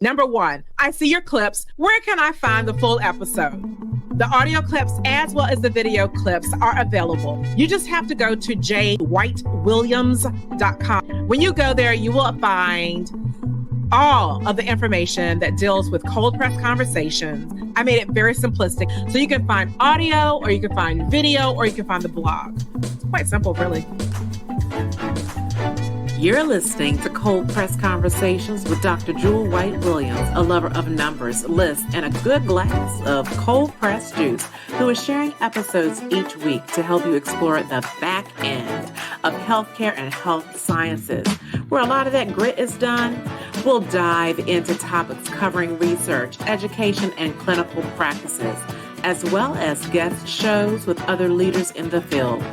Number one, I see your clips. Where can I find the full episode? The audio clips as well as the video clips are available. You just have to go to jwhitewilliams.com. When you go there, you will find all of the information that deals with cold press conversations. I made it very simplistic. So you can find audio, or you can find video, or you can find the blog. It's quite simple, really. You're listening to Cold Press Conversations with Dr. Jewel White Williams, a lover of numbers, lists, and a good glass of cold press juice, who is sharing episodes each week to help you explore the back end of healthcare and health sciences. Where a lot of that grit is done, we'll dive into topics covering research, education, and clinical practices, as well as guest shows with other leaders in the field.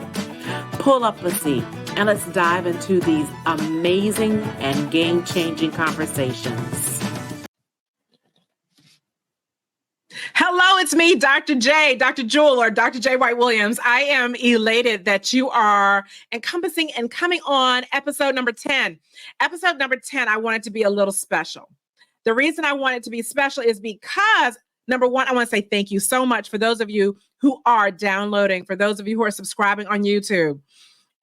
Pull up a seat and let's dive into these amazing and game-changing conversations. Hello, it's me, Dr. Jewel, or Dr. J. White Williams. I am elated that you are encompassing and coming on episode number 10. Episode number 10, I want it to be a little special. The reason I want it to be special is because, number one, I want to say thank you so much for those of you who are downloading, for those of you who are subscribing on YouTube.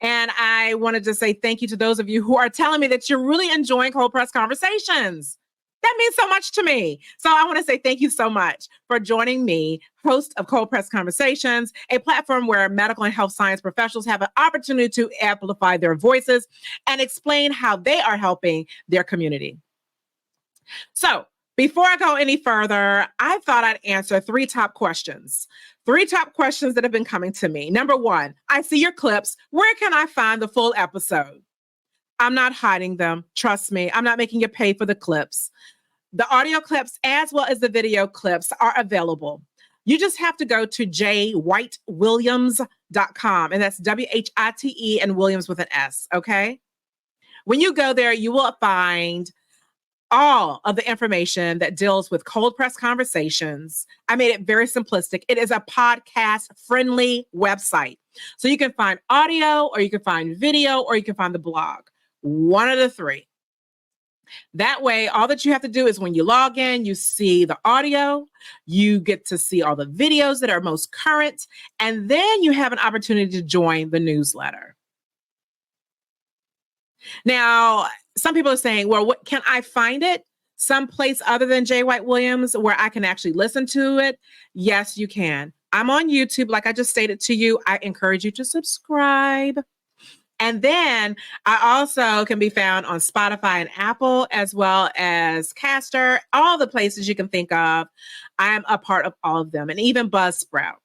And I wanted to say thank you to those of you who are telling me that you're really enjoying Cold Press Conversations. That means so much to me. So I want to say thank you so much for joining me, host of Cold Press Conversations, a platform where medical and health science professionals have an opportunity to amplify their voices and explain how they are helping their community. So before I go any further, I thought I'd answer three top questions that have been coming to me. Number one, I see your clips. Where can I find the full episode? I'm not hiding them. Trust me, I'm not making you pay for the clips. The audio clips as well as the video clips are available. You just have to go to jwhitewilliams.com, and that's WHITE and Williams with an S, okay? When you go there, you will find all of the information that deals with cold press conversations. I made it very simplistic. It is a podcast-friendly website. So you can find audio, or you can find video, or you can find the blog. One of the three. That way, all that you have to do is when you log in, you see the audio, you get to see all the videos that are most current, and then you have an opportunity to join the newsletter. Now, some people are saying, well, what can I find it someplace other than J. White Williams where I can actually listen to it? Yes, you can. I'm on YouTube, like I just stated to you. I encourage you to subscribe. And then I also can be found on Spotify and Apple, as well as Caster, all the places you can think of. I am a part of all of them, and even Buzzsprout.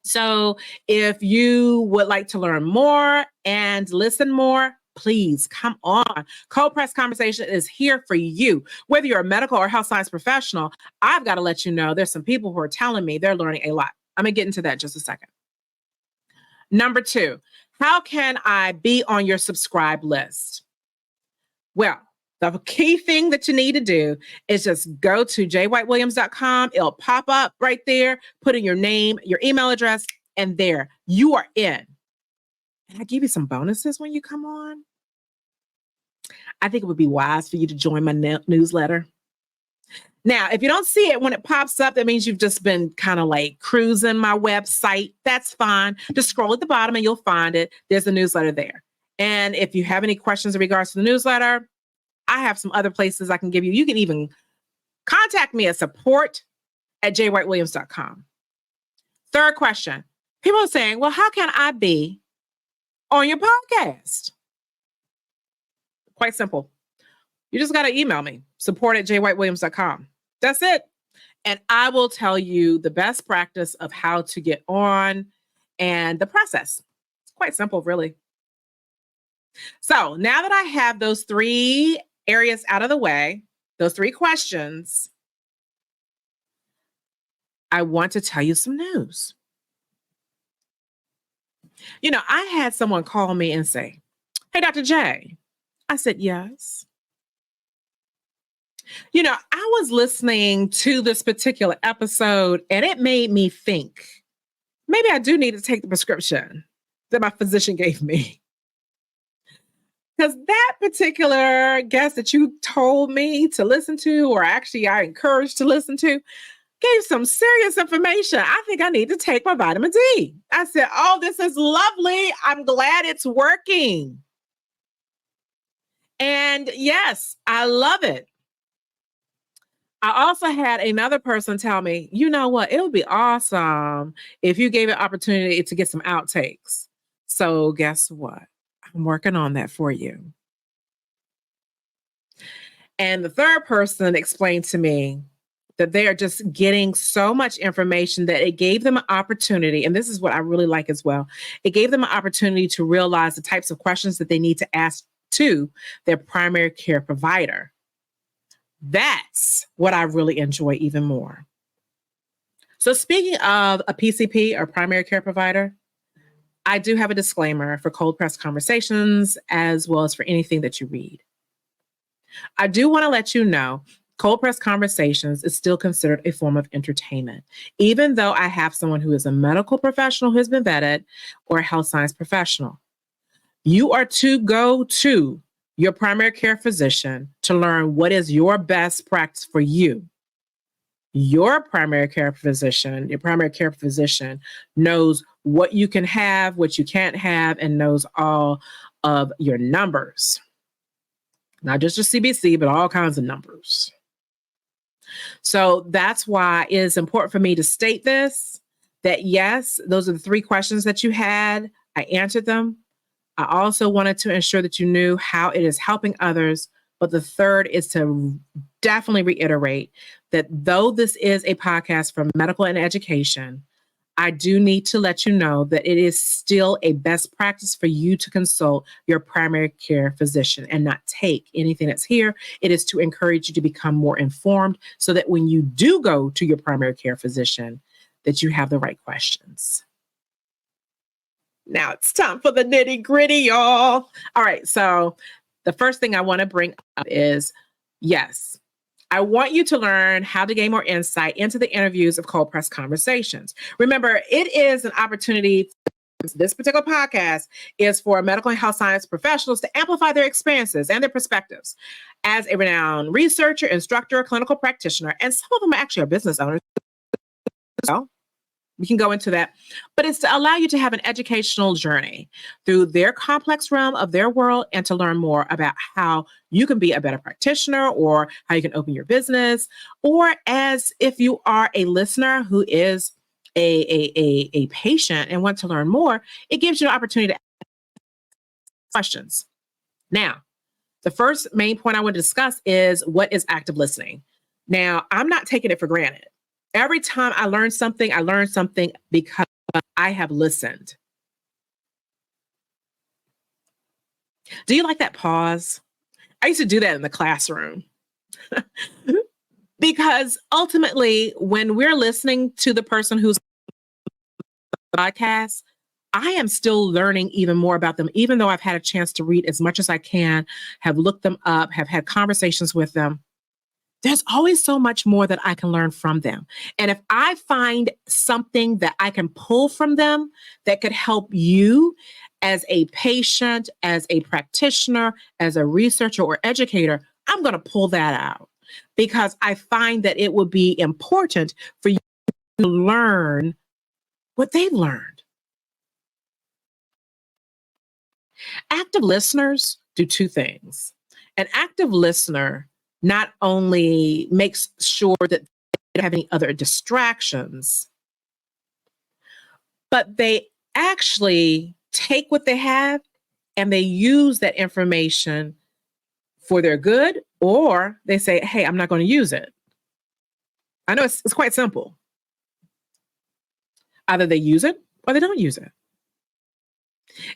So if you would like to learn more and listen more, please come on. Cold Press Conversation is here for you. Whether you're a medical or health science professional, I've got to let you know there's some people who are telling me they're learning a lot. I'm going to get into that in just a second. Number two, how can I be on your subscribe list? Well, the key thing that you need to do is just go to jwhitewilliams.com. It'll pop up right there. Put in your name, your email address, and there you are in. And I give you some bonuses when you come on. I think it would be wise for you to join my newsletter. Now, if you don't see it when it pops up, that means you've just been kind of like cruising my website. That's fine. Just scroll at the bottom and you'll find it. There's a newsletter there. And if you have any questions in regards to the newsletter, I have some other places I can give you. You can even contact me at support@jwhitewilliams.com. Third question. People are saying, well, how can I be on your podcast? Quite simple. You just got to email me, support@jwhitewilliams.com. That's it. And I will tell you the best practice of how to get on and the process. It's quite simple, really. So now that I have those three areas out of the way, those three questions, I want to tell you some news. You know, I had someone call me and say, hey, Dr. J. I said, yes. You know, I was listening to this particular episode and it made me think, maybe I do need to take the prescription that my physician gave me. Because that particular guest that you told me to listen to, or actually I encouraged to listen to, gave some serious information. I think I need to take my vitamin D. I said, oh, this is lovely. I'm glad it's working. And yes, I love it. I also had another person tell me, you know what? It would be awesome if you gave an opportunity to get some outtakes. So guess what? I'm working on that for you. And the third person explained to me that they are just getting so much information that it gave them an opportunity. And this is what I really like as well. It gave them an opportunity to realize the types of questions that they need to ask to their primary care provider. That's what I really enjoy even more. So speaking of a PCP or primary care provider, I do have a disclaimer for cold press conversations as well as for anything that you read. I do want to let you know cold press conversations is still considered a form of entertainment, even though I have someone who is a medical professional who's been vetted or a health science professional. You are to go to your primary care physician to learn what is your best practice for you. Your primary care physician knows what you can have, what you can't have, and knows all of your numbers. Not just your CBC, but all kinds of numbers. So that's why it is important for me to state this, that yes, those are the 3 questions that you had. I answered them. I also wanted to ensure that you knew how it is helping others. But the third is to definitely reiterate that though this is a podcast for medical and education, I do need to let you know that it is still a best practice for you to consult your primary care physician and not take anything that's here. It is to encourage you to become more informed so that when you do go to your primary care physician, that you have the right questions. Now it's time for the nitty gritty, y'all. All right. So the first thing I want to bring up is, yes, I want you to learn how to gain more insight into the interviews of cold press conversations. Remember, it is an opportunity. This particular podcast is for medical and health science professionals to amplify their experiences and their perspectives as a renowned researcher, instructor, clinical practitioner, and some of them actually are business owners. So we can go into that, but it's to allow you to have an educational journey through their complex realm of their world and to learn more about how you can be a better practitioner or how you can open your business, or as if you are a listener who is a patient and want to learn more, it gives you an opportunity to ask questions. Now, the first main point I want to discuss is what is active listening. Now, I'm not taking it for granted. Every time I learn something because I have listened. Do you like that pause? I used to do that in the classroom. Because ultimately, when we're listening to the person who's podcast, I am still learning even more about them, even though I've had a chance to read as much as I can, have looked them up, have had conversations with them. There's always so much more that I can learn from them. And if I find something that I can pull from them that could help you as a patient, as a practitioner, as a researcher or educator, I'm going to pull that out because I find that it would be important for you to learn what they've learned. Active listeners do 2 things. An active listener not only makes sure that they don't have any other distractions, but they actually take what they have and they use that information for their good, or they say, hey, I'm not going to use it. I know it's quite simple. Either they use it or they don't use it.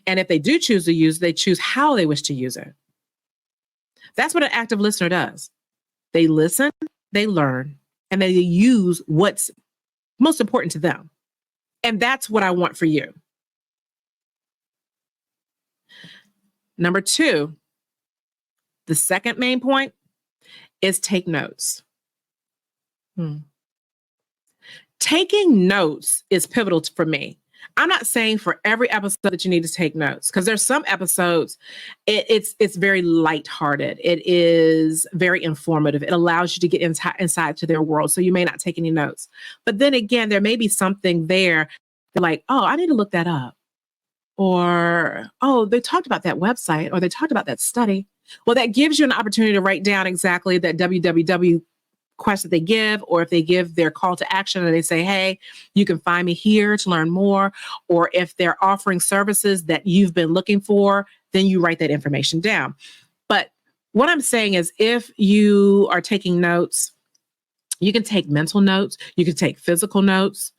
And if they do choose to use it, they choose how they wish to use it. That's what an active listener does. They listen, they learn, and they use what's most important to them. And that's what I want for you. Number 2, the second main point is take notes. Taking notes is pivotal for me. I'm not saying for every episode that you need to take notes, because there's some episodes it's very lighthearted. It is very informative. It allows you to get inside to their world. So you may not take any notes. But then again, there may be something there like, oh, I need to look that up. Or, oh, they talked about that website, or they talked about that study. Well, that gives you an opportunity to write down exactly that www question they give, or if they give their call to action and they say, hey, you can find me here to learn more, or if they're offering services that you've been looking for, then you write that information down. But what I'm saying is, if you are taking notes, you can take mental notes, you can take physical notes.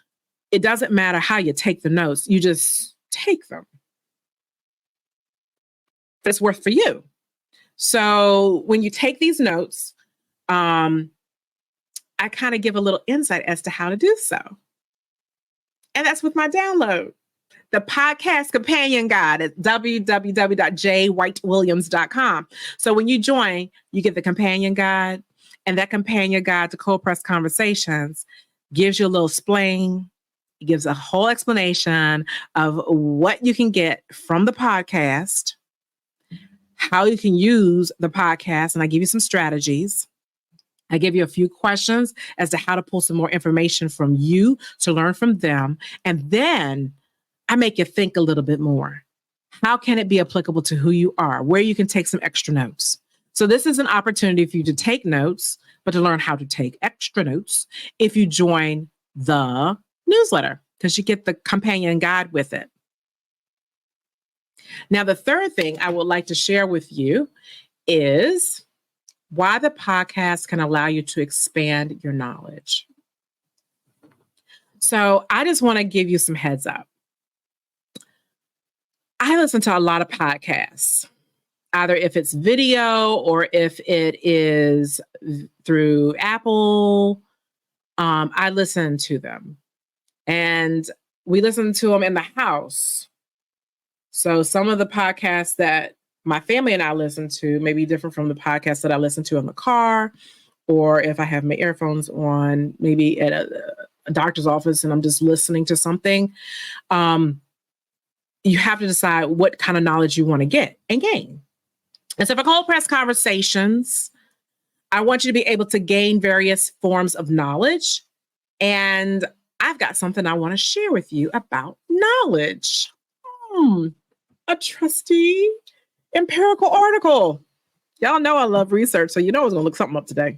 It doesn't matter how you take the notes, you just take them. But it's worth for you. So when you take these notes, I kind of give a little insight as to how to do so. And that's with my download. The podcast companion guide at www.jwhitewilliams.com. So when you join, you get the companion guide, and that companion guide to Cold Press Conversations gives you a little explain. It gives a whole explanation of what you can get from the podcast, how you can use the podcast, and I give you some strategies. I give you a few questions as to how to pull some more information from you to learn from them. And then I make you think a little bit more. How can it be applicable to who you are, where you can take some extra notes? So this is an opportunity for you to take notes, but to learn how to take extra notes if you join the newsletter, because you get the companion guide with it. Now, the third thing I would like to share with you is why the podcast can allow you to expand your knowledge. So I just want to give you some heads up. I listen to a lot of podcasts, either if it's video or if it is through Apple. I listen to them, and we listen to them in the house. So some of the podcasts that my family and I listen to may be different from the podcasts that I listen to in the car, or if I have my earphones on, maybe at a doctor's office and I'm just listening to something. You have to decide what kind of knowledge you want to get and gain. And so for Cold Press Conversations, I want you to be able to gain various forms of knowledge. And I've got something I want to share with you about knowledge. A trusty empirical article. Y'all know I love research, so you know I was going to look something up today.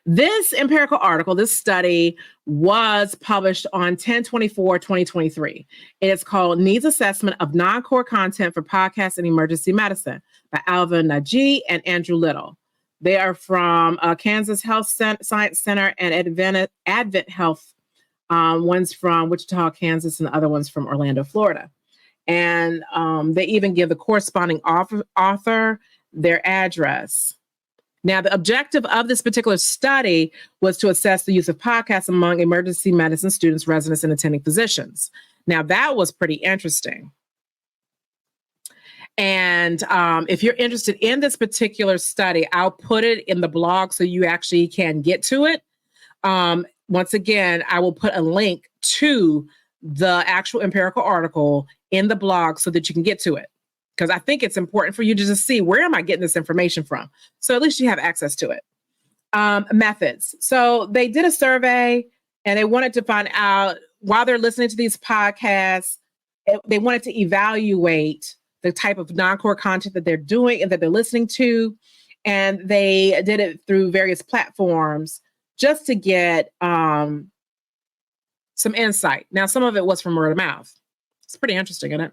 This empirical article, this study, was published on 10/24/2023. It is called Needs Assessment of Non-Core Content for Podcasts in Emergency Medicine by Alvin Najee and Andrew Little. They are from Kansas Health Science Center and Advent Health. One's from Wichita, Kansas, and the other one's from Orlando, Florida. And they even give the corresponding author their address. Now, the objective of this particular study was to assess the use of podcasts among emergency medicine students, residents, and attending physicians. Now, that was pretty interesting. And if you're interested in this particular study, I'll put it in the blog so you actually can get to it. Once again, I will put a link to the actual empirical article in the blog so that you can get to it. Because I think it's important for you to just see, where am I getting this information from? So at least you have access to it. Methods. So they did a survey and they wanted to find out, while they're listening to these podcasts, they wanted to evaluate the type of non-core content that they're doing and that they're listening to. And they did it through various platforms just to get some insight. Now, some of it was from word of mouth. It's pretty interesting, isn't it?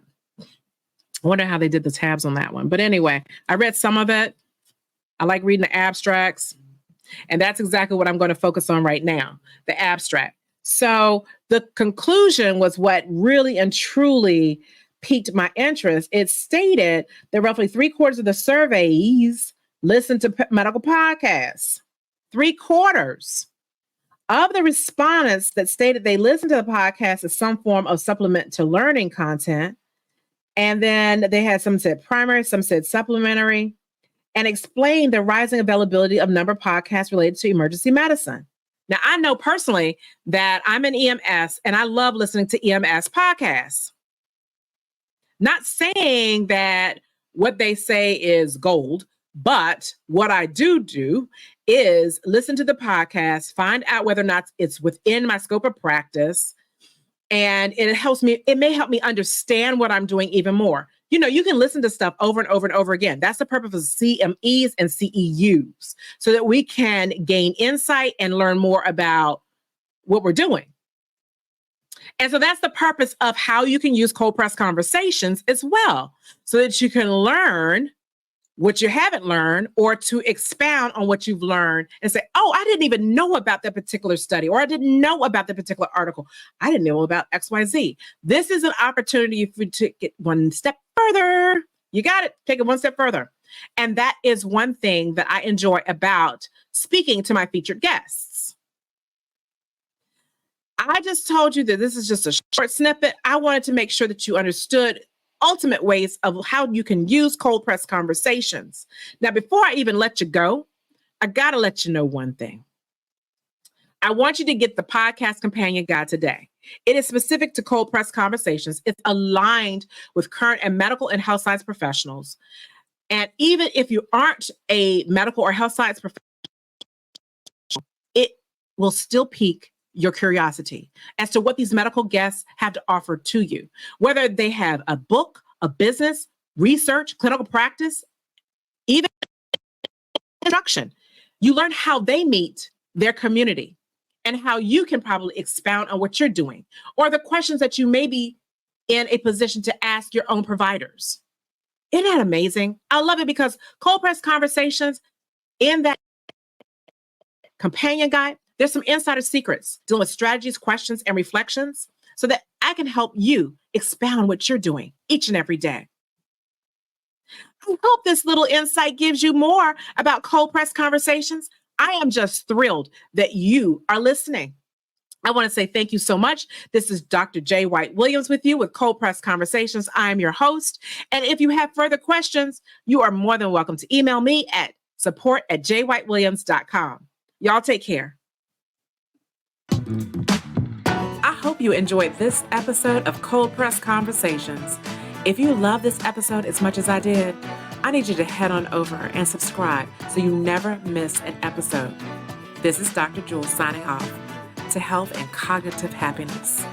I wonder how they did the tabs on that one. But anyway, I read some of it. I like reading the abstracts. And that's exactly what I'm going to focus on right now, the abstract. So the conclusion was what really and truly piqued my interest. It stated that roughly 3/4 of the surveys listen to medical podcasts. 3/4 of the respondents that stated they listened to the podcast as some form of supplement to learning content. And then they had some said primary, some said supplementary, and explained the rising availability of number of podcasts related to emergency medicine. Now, I know personally that I'm an EMS and I love listening to EMS podcasts. Not saying that what they say is gold, but what I do is listen to the podcast, find out whether or not it's within my scope of practice. And it may help me understand what I'm doing even more. You can listen to stuff over and over and over again. That's the purpose of CMEs and CEUs, so that we can gain insight and learn more about what we're doing. And so that's the purpose of how you can use cold press conversations as well, so that you can learn what you haven't learned, or to expound on what you've learned and say, oh, I didn't even know about that particular study, or I didn't know about that particular article. I didn't know about XYZ. This is an opportunity for you to get one step further. You got it. Take it one step further. And that is one thing that I enjoy about speaking to my featured guests. I just told you that this is just a short snippet. I wanted to make sure that you understood ultimate ways of how you can use cold press conversations. Now, before I even let you go, I got to let you know one thing. I want you to get the podcast companion guide today. It is specific to cold press conversations. It's aligned with current and medical and health science professionals. And even if you aren't a medical or health science professional, it will still pique your curiosity as to what these medical guests have to offer to you, whether they have a book, a business, research, clinical practice, even instruction. You learn how they meet their community and how you can probably expound on what you're doing, or the questions that you may be in a position to ask your own providers. Isn't that amazing? I love it, because cold press conversations, in that companion guide, there's some insider secrets dealing with strategies, questions, and reflections, so that I can help you expound what you're doing each and every day. I hope this little insight gives you more about cold press conversations. I am just thrilled that you are listening. I want to say thank you so much. This is Dr. J. White Williams with you with Cold Press Conversations. I am your host. And if you have further questions, you are more than welcome to email me at support@jwhitewilliams.com. Y'all take care. I hope you enjoyed this episode of Cold Press Conversations. If you love this episode as much as I did, I need you to head on over and subscribe so you never miss an episode. This is Dr. Jewel signing off to health and cognitive happiness.